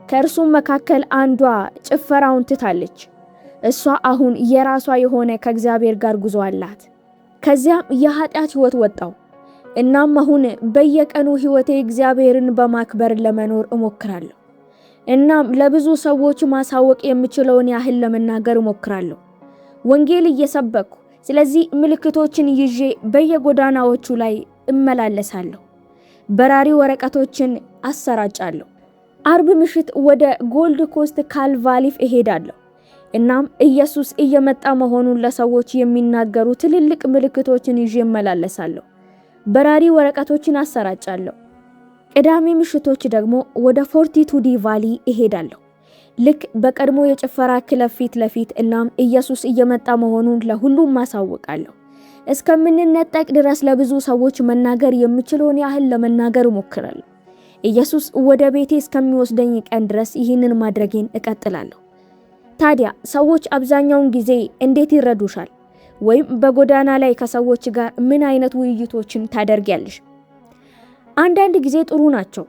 [SPEAKER 2] ከእርሱም መካከል አንዷ ጭፈራውን ትታለች። እሷ አሁን የራሷ የሆነ ከእግዚአብሔር ጋር ጉዞ አላት። ከዚያም የኃጢአት ህይወት ወጣው። እናም አሁን በየቀኑ ህይወቴ እግዚአብሔርን በማክበር ለመኖር እሞክራለሁ። እናም ለብዙ ሰዎች ማሳወቅ የምችለውን ያህል ለመናገር እሞክራለሁ። ወንጌል እየሰበኩ ስለዚህ ምልክቶችን ይዤ በየጎዳናዎቹ ላይ እመላለሳለሁ። በራሪ ወረቀቶችን አሰራጫለሁ። አርብ ምሽት ወደ ጎልድ ኮስት ካልቫሊፍ እሄዳለሁ። እናም ኢየሱስ እየመጣ መሆኑን ለሰዎች የሚናገሩ ትልልቅ ምልክቶችን ይዤ እመላለሳለሁ። በራሪ ወረቀቶችን አሰራጫለሁ። ቅዳሜ ምሽቶች ደግሞ ወደ ፎርቲቱዲ ቫሊ እሄዳለሁ። ልክ በቀድሞ የጭፈራ ክለብ ፊት ለፊት እናም ኢየሱስ እየመጣ መሆኑን ለሁሉም ማሳወቃለሁ። እስከምንነጠቅ ድረስ ለብዙ ሰዎች መናገር የምችለውን ያህል ለመናገር እሞክራለሁ። ኢየሱስ ወደ ቤቴ እስከሚወስደኝ ቀን ድረስ ይህንን ማድረጌን እቀጥላለሁ። ታዲያ ሰዎች አብዛኛውን ጊዜ እንዴት ይረዱሻል? ወይም በጎዳና ላይ ከሰዎች ጋር ምን አይነት ውይይቶችን ታደርጊያለሽ? አንዳንድ ጊዜ ጥሩ ናቸው፣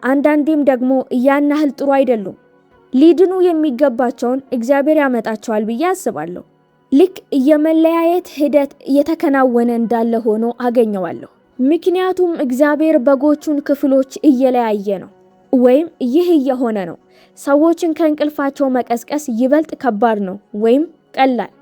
[SPEAKER 2] አንዳንዴም ደግሞ ያን ያህል ጥሩ አይደሉም። ሊድኑ የሚገባቸውን እግዚአብሔር ያመጣቸዋል ብዬ አስባለሁ። ልክ የመለያየት ሂደት እየተከናወነ እንዳለ ሆኖ አገኘዋለሁ። ምክንያቱም እግዚአብሔር በጎቹን ክፍሎች እየለያየ ነው፣ ወይም ይህ እየሆነ ነው። ሰዎችን ከእንቅልፋቸው መቀስቀስ ይበልጥ ከባድ ነው ወይም ቀላል።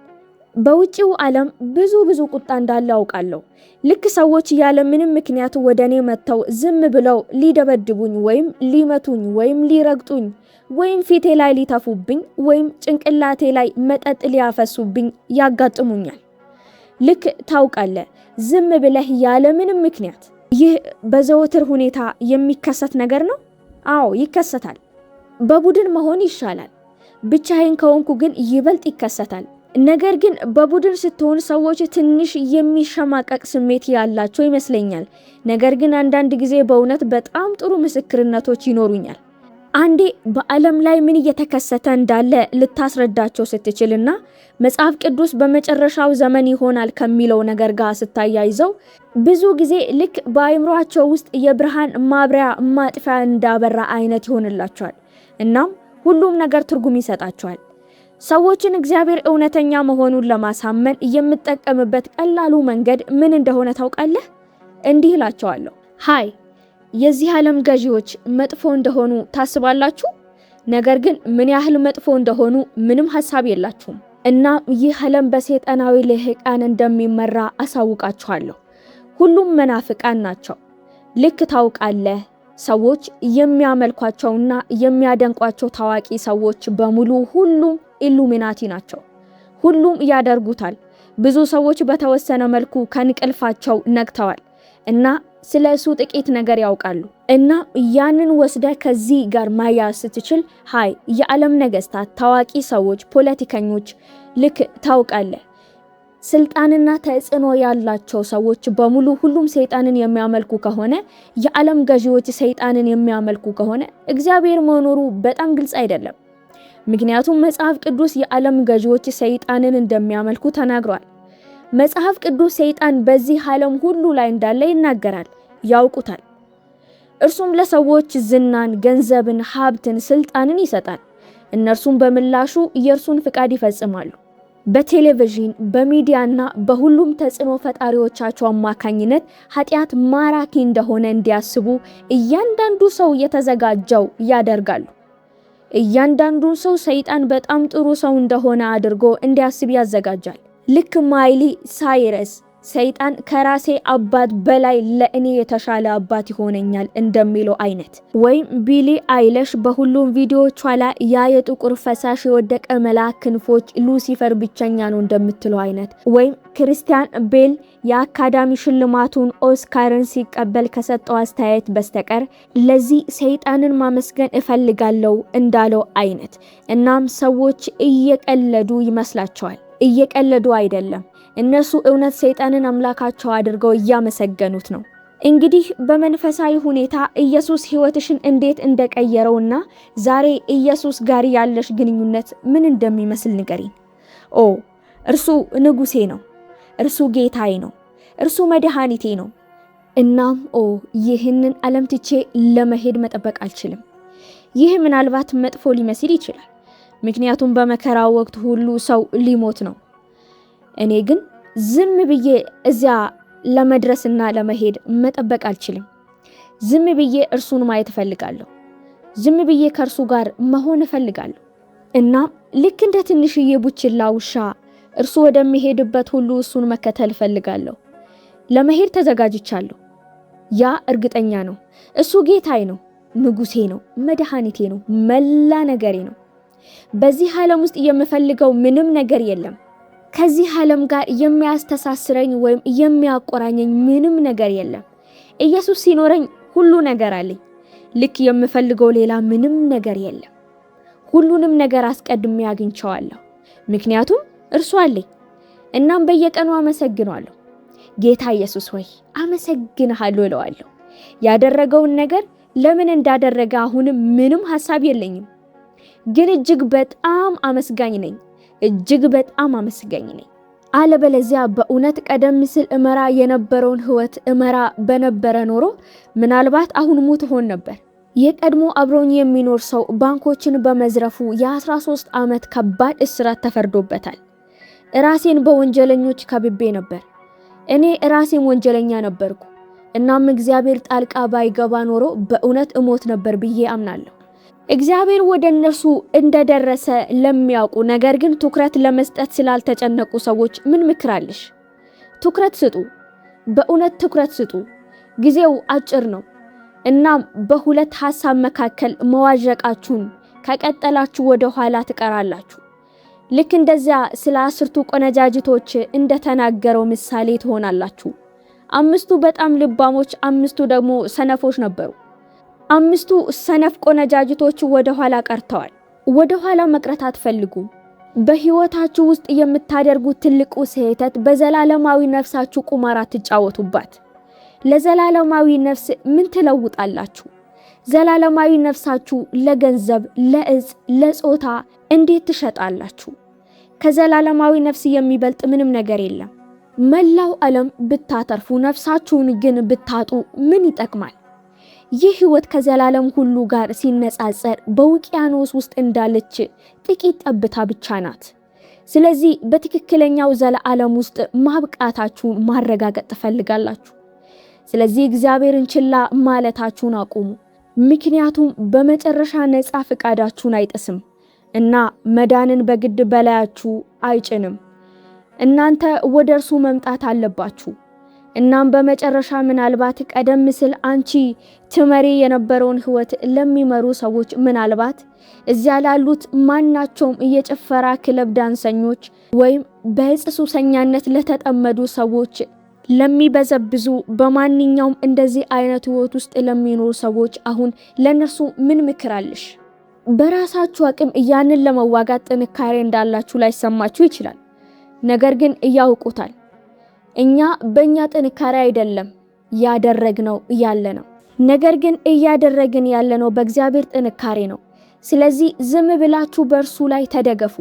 [SPEAKER 2] በውጪው ዓለም ብዙ ቁጣ እንዳለ አውቃለሁ። ልክ ሰዎች ያለ ምንም ምክንያት ወደ እኔ መጥተው ዝም ብለው ሊደበድቡኝ ወይም ሊመቱኝ ወይም ሊረግጡኝ ወይም ፊቴ ላይ ሊተፉብኝ ወይም ጭንቅላቴ ላይ መጠጥ ሊያፈሱብኝ ያጋጥሙኛል። ልክ ታውቃለህ፣ ዝም ብለህ ያለ ምንም ምክንያት። ይህ በዘወትር ሁኔታ የሚከሰት ነገር ነው። አዎ ይከሰታል። በቡድን መሆን ይሻላል። ብቻዬን ከሆንኩ ግን ይበልጥ ይከሰታል። ነገር ግን በቡድን ስትሆን ሰዎች ትንሽ የሚሸማቀቅ ስሜት ያላቸው ይመስለኛል። ነገር ግን አንዳንድ ጊዜ በእውነት በጣም ጥሩ ምስክርነቶች ይኖሩኛል። አንዴ በዓለም ላይ ምን እየተከሰተ እንዳለ ልታስረዳቸው ስትችልና መጽሐፍ ቅዱስ በመጨረሻው ዘመን ይሆናል ከሚለው ነገር ጋር ስታያይዘው ብዙ ጊዜ ልክ በአእምሮአቸው ውስጥ የብርሃን ማብሪያ ማጥፊያ እንዳበራ አይነት ይሆንላቸዋል። እናም ሁሉም ነገር ትርጉም ይሰጣቸዋል። ሰዎችን እግዚአብሔር እውነተኛ መሆኑን ለማሳመን የምጠቀምበት ቀላሉ መንገድ ምን እንደሆነ ታውቃለህ? እንዲህ እላቸዋለሁ፣ ሃይ የዚህ ዓለም ገዢዎች መጥፎ እንደሆኑ ታስባላችሁ፣ ነገር ግን ምን ያህል መጥፎ እንደሆኑ ምንም ሐሳብ የላችሁም። እና ይህ ዓለም በሰይጣናዊ ልሂቃን እንደሚመራ አሳውቃችኋለሁ። ሁሉም መናፍቃን ናቸው። ልክ ታውቃለህ፣ ሰዎች የሚያመልኳቸውና የሚያደንቋቸው ታዋቂ ሰዎች በሙሉ ሁሉም ኢሉሚናቲ ናቸው። ሁሉም ያደርጉታል። ብዙ ሰዎች በተወሰነ መልኩ ከንቅልፋቸው ነቅተዋል እና ስለ እሱ ጥቂት ነገር ያውቃሉ። እና ያንን ወስደ ከዚህ ጋር ማያዝ ስትችል ሃይ የዓለም ነገስታት፣ ታዋቂ ሰዎች፣ ፖለቲከኞች፣ ልክ ታውቃለህ፣ ስልጣንና ተጽዕኖ ያላቸው ሰዎች በሙሉ ሁሉም ሰይጣንን የሚያመልኩ ከሆነ፣ የዓለም ገዢዎች ሰይጣንን የሚያመልኩ ከሆነ እግዚአብሔር መኖሩ በጣም ግልጽ አይደለም። ምክንያቱም መጽሐፍ ቅዱስ የዓለም ገዢዎች ሰይጣንን እንደሚያመልኩ ተናግሯል። መጽሐፍ ቅዱስ ሰይጣን በዚህ ዓለም ሁሉ ላይ እንዳለ ይናገራል፣ ያውቁታል። እርሱም ለሰዎች ዝናን፣ ገንዘብን፣ ሀብትን፣ ስልጣንን ይሰጣል። እነርሱም በምላሹ የእርሱን ፍቃድ ይፈጽማሉ። በቴሌቪዥን በሚዲያና በሁሉም ተጽዕኖ ፈጣሪዎቻቸው አማካኝነት ኃጢአት ማራኪ እንደሆነ እንዲያስቡ እያንዳንዱ ሰው የተዘጋጀው ያደርጋሉ። እያንዳንዱ ሰው ሰይጣን በጣም ጥሩ ሰው እንደሆነ አድርጎ እንዲያስብ ያዘጋጃል። ልክ ማይሊ ሳይረስ ሰይጣን ከራሴ አባት በላይ ለእኔ የተሻለ አባት ይሆነኛል እንደሚለው አይነት፣ ወይም ቢሊ አይለሽ በሁሉም ቪዲዮቿ ላይ ያ የጥቁር ፈሳሽ የወደቀ መልአክ ክንፎች ሉሲፈር ብቸኛ ነው እንደምትለው አይነት፣ ወይም ክርስቲያን ቤል የአካዳሚ ሽልማቱን ኦስካርን ሲቀበል ከሰጠው አስተያየት በስተቀር ለዚህ ሰይጣንን ማመስገን እፈልጋለሁ እንዳለው አይነት። እናም ሰዎች እየቀለዱ ይመስላቸዋል። እየቀለዱ አይደለም። እነሱ እውነት ሰይጣንን አምላካቸው አድርገው እያመሰገኑት ነው። እንግዲህ በመንፈሳዊ ሁኔታ ኢየሱስ ሕይወትሽን እንዴት እንደቀየረውና ዛሬ ኢየሱስ ጋር ያለሽ ግንኙነት ምን እንደሚመስል ንገሪኝ። ኦ እርሱ ንጉሴ ነው፣ እርሱ ጌታዬ ነው፣ እርሱ መድኃኒቴ ነው። እናም ይህንን ዓለም ትቼ ለመሄድ መጠበቅ አልችልም። ይህ ምናልባት መጥፎ ሊመስል ይችላል፣ ምክንያቱም በመከራው ወቅት ሁሉ ሰው ሊሞት ነው። እኔ ግን ዝም ብዬ እዚያ ለመድረስና ለመሄድ መጠበቅ አልችልም። ዝም ብዬ እርሱን ማየት እፈልጋለሁ። ዝም ብዬ ከርሱ ጋር መሆን እፈልጋለሁ። እና ልክ እንደ ትንሽዬ ቡችላ ውሻ እርሱ ወደሚሄድበት ሁሉ እሱን መከተል እፈልጋለሁ። ለመሄድ ተዘጋጅቻለሁ። ያ እርግጠኛ ነው። እሱ ጌታዬ ነው፣ ንጉሴ ነው፣ መድኃኒቴ ነው፣ መላ ነገሬ ነው። በዚህ ዓለም ውስጥ የምፈልገው ምንም ነገር የለም። ከዚህ ዓለም ጋር የሚያስተሳስረኝ ወይም የሚያቆራኘኝ ምንም ነገር የለም። ኢየሱስ ሲኖረኝ ሁሉ ነገር አለኝ። ልክ የምፈልገው ሌላ ምንም ነገር የለም። ሁሉንም ነገር አስቀድሜ አግኝቼዋለሁ፣ ምክንያቱም እርሱ አለኝ። እናም በየቀኑ አመሰግነዋለሁ። ጌታ ኢየሱስ ሆይ አመሰግንሃለሁ እለዋለሁ። ያደረገውን ነገር ለምን እንዳደረገ አሁንም ምንም ሐሳብ የለኝም፣ ግን እጅግ በጣም አመስጋኝ ነኝ። እጅግ በጣም አመስጋኝ ነኝ። አለበለዚያ በእውነት ቀደም ሲል እመራ የነበረውን ህይወት እመራ በነበረ ኖሮ ምናልባት አሁን ሙት ሆን ነበር። የቀድሞ አብሮኝ የሚኖር ሰው ባንኮችን በመዝረፉ የ13 ዓመት ከባድ እስራት ተፈርዶበታል። ራሴን በወንጀለኞች ከብቤ ነበር። እኔ ራሴም ወንጀለኛ ነበርኩ። እናም እግዚአብሔር ጣልቃ ባይገባ ኖሮ በእውነት እሞት ነበር ብዬ አምናለሁ። እግዚአብሔር ወደ እነርሱ እንደደረሰ ለሚያውቁ ነገር ግን ትኩረት ለመስጠት ስላልተጨነቁ ሰዎች ምን ምክር አለሽ? ትኩረት ስጡ። በእውነት ትኩረት ስጡ። ጊዜው አጭር ነው። እናም በሁለት ሐሳብ መካከል መዋዠቃችሁን ከቀጠላችሁ ወደ ኋላ ትቀራላችሁ። ልክ እንደዚያ ስለ 10ቱ ቆነጃጅቶች እንደተናገረው ምሳሌ ትሆናላችሁ። 5ቱ በጣም ልባሞች፣ 5ቱ ደግሞ ሰነፎች ነበሩ። 5ቱ ሰነፍ ቆነጃጅቶች ወደ ኋላ ቀርተዋል። ወደ ኋላ መቅረት አትፈልጉም። በህይወታችሁ ውስጥ የምታደርጉት ትልቁ ስህተት በዘላለማዊ ነፍሳችሁ ቁማር አትጫወቱባት። ለዘላለማዊ ነፍስ ምን ትለውጣላችሁ? ዘላለማዊ ነፍሳችሁ ለገንዘብ፣ ለእጽ፣ ለጾታ እንዴት ትሸጣላችሁ? ከዘላለማዊ ነፍስ የሚበልጥ ምንም ነገር የለም። መላው ዓለም ብታተርፉ ነፍሳችሁን ግን ብታጡ ምን ይጠቅማል? ይህ ህይወት ከዘላለም ሁሉ ጋር ሲነጻጸር በውቅያኖስ ውስጥ እንዳለች ጥቂት ጠብታ ብቻ ናት። ስለዚህ በትክክለኛው ዘላለም ውስጥ ማብቃታችሁን ማረጋገጥ ትፈልጋላችሁ። ስለዚህ እግዚአብሔርን ችላ ማለታችሁን አቁሙ። ምክንያቱም በመጨረሻ ነፃ ፍቃዳችሁን አይጥስም እና መዳንን በግድ በላያችሁ አይጭንም። እናንተ ወደ እርሱ መምጣት አለባችሁ። እናም በመጨረሻ ምናልባት ቀደም ሲል አንቺ ትመሪ የነበረውን ህይወት ለሚመሩ ሰዎች፣ ምናልባት እዚያ ላሉት ማናቸውም የጭፈራ ክለብ ዳንሰኞች ወይም በዕፅ ሱሰኛነት ለተጠመዱ ሰዎች፣ ለሚበዘብዙ በማንኛውም እንደዚህ አይነት ህይወት ውስጥ ለሚኖሩ ሰዎች አሁን ለነርሱ ምን ምክር አለሽ? በራሳችሁ አቅም ያንን ለመዋጋት ጥንካሬ እንዳላችሁ ላይሰማችሁ ይችላል። ነገር ግን ያውቁታል። እኛ በእኛ ጥንካሬ አይደለም ያደረግነው ያለነው፣ ነገር ግን እያደረግን ያለነው በእግዚአብሔር ጥንካሬ ነው። ስለዚህ ዝም ብላችሁ በእርሱ ላይ ተደገፉ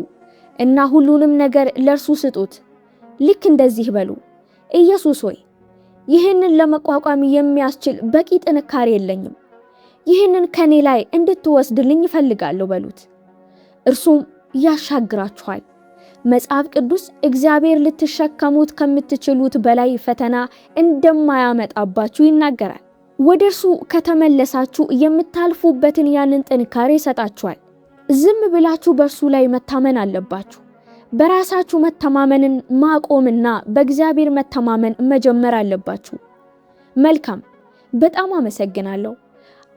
[SPEAKER 2] እና ሁሉንም ነገር ለእርሱ ስጡት። ልክ እንደዚህ በሉ፣ ኢየሱስ ሆይ ይህንን ለመቋቋም የሚያስችል በቂ ጥንካሬ የለኝም፣ ይህንን ከኔ ላይ እንድትወስድልኝ እፈልጋለሁ በሉት። እርሱም ያሻግራችኋል። መጽሐፍ ቅዱስ እግዚአብሔር ልትሸከሙት ከምትችሉት በላይ ፈተና እንደማያመጣባችሁ ይናገራል። ወደ እርሱ ከተመለሳችሁ የምታልፉበትን ያንን ጥንካሬ ይሰጣችኋል። ዝም ብላችሁ በእርሱ ላይ መታመን አለባችሁ። በራሳችሁ መተማመንን ማቆምና በእግዚአብሔር መተማመን መጀመር አለባችሁ። መልካም፣ በጣም አመሰግናለሁ።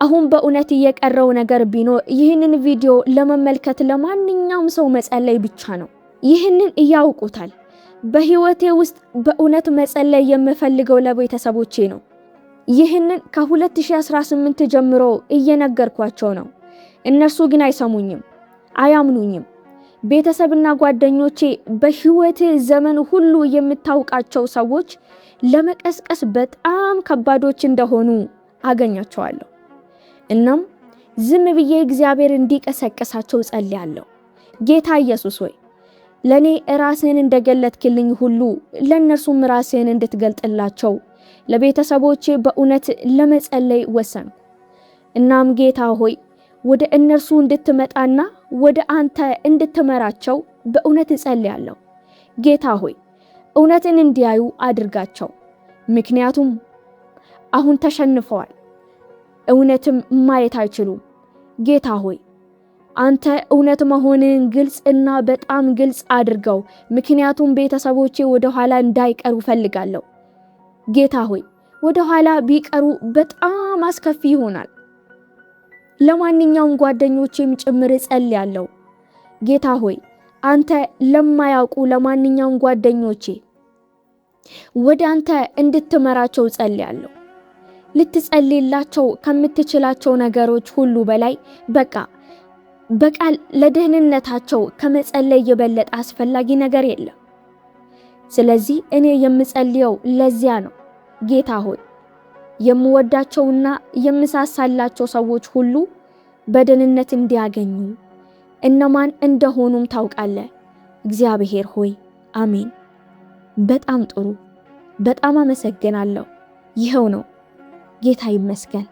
[SPEAKER 2] አሁን በእውነት የቀረው ነገር ቢኖር ይህንን ቪዲዮ ለመመልከት ለማንኛውም ሰው መጸለይ ብቻ ነው። ይህንን ያውቁታል። በህይወቴ ውስጥ በእውነት መጸለይ የምፈልገው ለቤተሰቦቼ ነው። ይህንን ከ2018 ጀምሮ እየነገርኳቸው ነው። እነርሱ ግን አይሰሙኝም፣ አያምኑኝም። ቤተሰብና ጓደኞቼ፣ በህይወቴ ዘመን ሁሉ የምታውቃቸው ሰዎች ለመቀስቀስ በጣም ከባዶች እንደሆኑ አገኛቸዋለሁ። እናም ዝም ብዬ እግዚአብሔር እንዲቀሰቅሳቸው ጸልያለሁ። ጌታ ኢየሱስ ሆይ ለኔ ራስህን እንደገለጥክልኝ ሁሉ ለነርሱም ራስህን እንድትገልጥላቸው ለቤተሰቦቼ በእውነት ለመጸለይ ወሰንኩ። እናም ጌታ ሆይ ወደ እነርሱ እንድትመጣና ወደ አንተ እንድትመራቸው በእውነት እጸልያለሁ። ጌታ ሆይ እውነትን እንዲያዩ አድርጋቸው፣ ምክንያቱም አሁን ተሸንፈዋል። እውነትም ማየት አይችሉም። ጌታ ሆይ አንተ እውነት መሆንን ግልጽ እና በጣም ግልጽ አድርገው፣ ምክንያቱም ቤተሰቦቼ ወደ ኋላ እንዳይቀሩ ፈልጋለሁ። ጌታ ሆይ ወደ ኋላ ቢቀሩ በጣም አስከፊ ይሆናል። ለማንኛውም ጓደኞቼም ጭምር ጸልያለሁ። ጌታ ሆይ አንተ ለማያውቁ ለማንኛውም ጓደኞቼ ወደ አንተ እንድትመራቸው ጸልያለሁ። ልትጸልይላቸው ከምትችላቸው ነገሮች ሁሉ በላይ በቃል ለደህንነታቸው ከመጸለይ የበለጠ አስፈላጊ ነገር የለም። ስለዚህ እኔ የምጸልየው ለዚያ ነው። ጌታ ሆይ የምወዳቸውና የምሳሳላቸው ሰዎች ሁሉ በደህንነት እንዲያገኙ እነማን እንደሆኑም ታውቃለህ እግዚአብሔር ሆይ። አሜን። በጣም ጥሩ። በጣም አመሰግናለሁ። ይኸው ነው። ጌታ ይመስገን።